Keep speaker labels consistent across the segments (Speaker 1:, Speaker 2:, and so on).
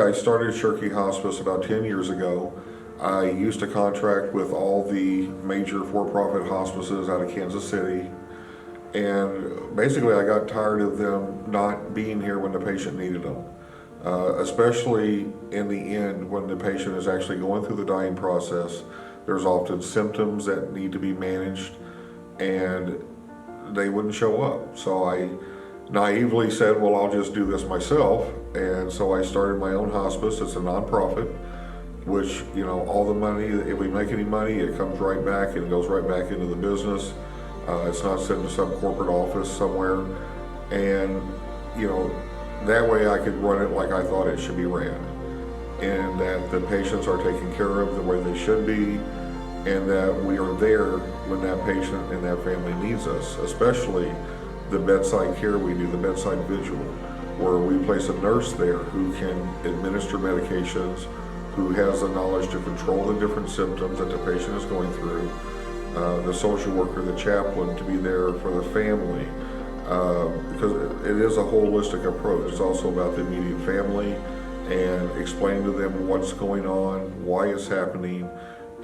Speaker 1: I started Shirkey Hospice about 10 years ago. I used to contract with all the major for-profit hospices out of Kansas City. And basically I got tired of them not being here when the patient needed them. Especially in the end when the patient is actually going through the dying process. There's often symptoms that need to be managed and they wouldn't show up. So I naively said, well, I'll just do this myself. And so I started my own hospice. It's a nonprofit, which, all the money, if we make any money, it comes right back and it goes right back into the business. It's not sent to some corporate office somewhere. And, that way I could run it like I thought it should be ran. And that the patients are taken care of the way they should be, and that we are there when that patient and that family needs us, especially the bedside care we do, the bedside vigil, where we place a nurse there who can administer medications, who has the knowledge to control the different symptoms that the patient is going through, the social worker, the chaplain to be there for the family, because it is a holistic approach. It's also about the immediate family and explaining to them what's going on, why it's happening,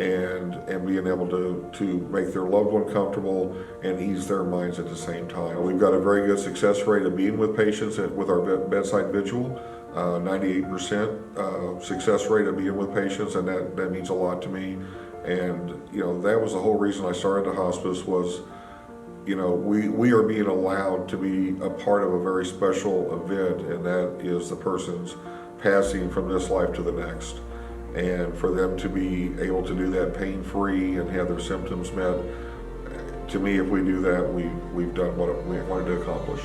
Speaker 1: and being able to make their loved one comfortable and ease their minds at the same time. We've got a very good success rate of being with patients with our bedside vigil, 98% success rate of being with patients, and that means a lot to me. And that was the whole reason I started the hospice was, we are being allowed to be a part of a very special event, and that is the person's passing from this life to the next. And for them to be able to do that pain-free and have their symptoms met, to me, if we do that, we've done what we wanted to accomplish.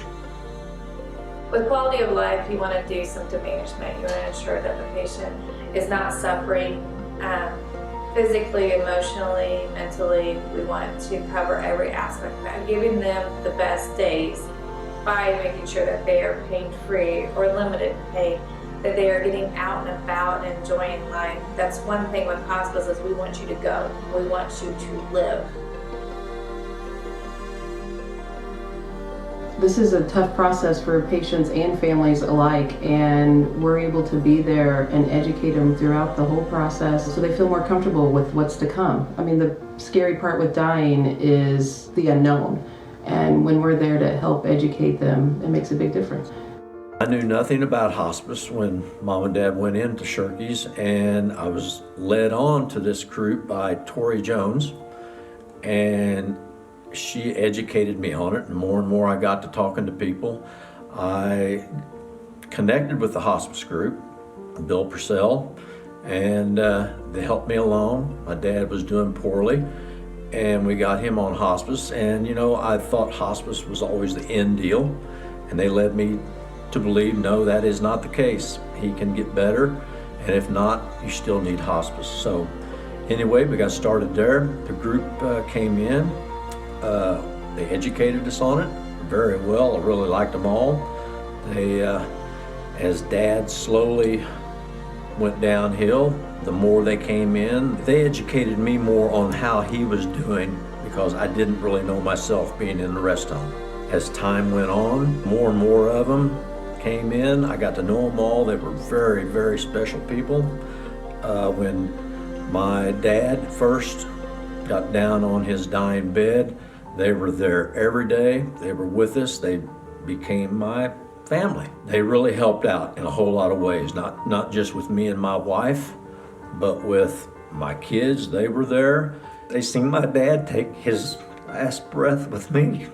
Speaker 2: With quality of life, you want to do symptom management. You want to ensure that the patient is not suffering physically, emotionally, mentally. We want to cover every aspect of that, giving them the best days by making sure that they are pain-free or limited pain, that they are getting out and about and enjoying life. That's one thing with hospice is we want you to go. We want you to live.
Speaker 3: This is a tough process for patients and families alike, and we're able to be there and educate them throughout the whole process so they feel more comfortable with what's to come. I mean, the scary part with dying is the unknown, and when we're there to help educate them, it makes a big difference.
Speaker 4: I knew nothing about hospice when Mom and Dad went into Shirkey's, and I was led on to this group by Tori Jones, and she educated me on it, and more I got to talking to people. I connected with the hospice group, Bill Purcell, and they helped me along. My dad was doing poorly, and we got him on hospice, and I thought hospice was always the end deal, and they led me to believe, no, that is not the case. He can get better, and if not, you still need hospice. So anyway, we got started there. The group came in. They educated us on it very well. I really liked them all. They, as Dad slowly went downhill, the more they came in, they educated me more on how he was doing because I didn't really know myself being in the rest home. As time went on, more and more of them came in. I got to know them all. They were very, very special people. When my dad first got down on his dying bed, they were there every day. They were with us. They became my family. They really helped out in a whole lot of ways, not just with me and my wife, but with my kids. They were there. They seen my dad take his last breath with me.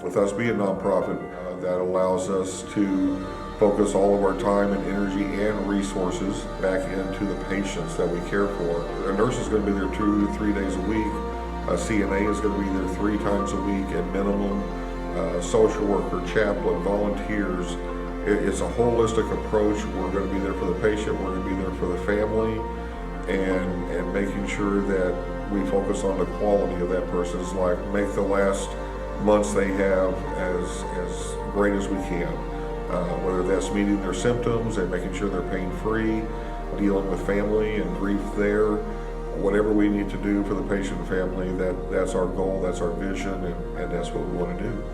Speaker 1: With us being a nonprofit, that allows us to focus all of our time and energy and resources back into the patients that we care for. A nurse is going to be there 2 to 3 days a week. A CNA is going to be there 3 times a week at minimum. Social worker, chaplain, volunteers. It's a holistic approach. We're going to be there for the patient. We're going to be there for the family, and making sure that we focus on the quality of that person's life. Make the last months they have as great as we can, whether that's meeting their symptoms and making sure they're pain-free, dealing with family and grief there, whatever we need to do for the patient and family, that's our goal, that's our vision, and that's what we want to do.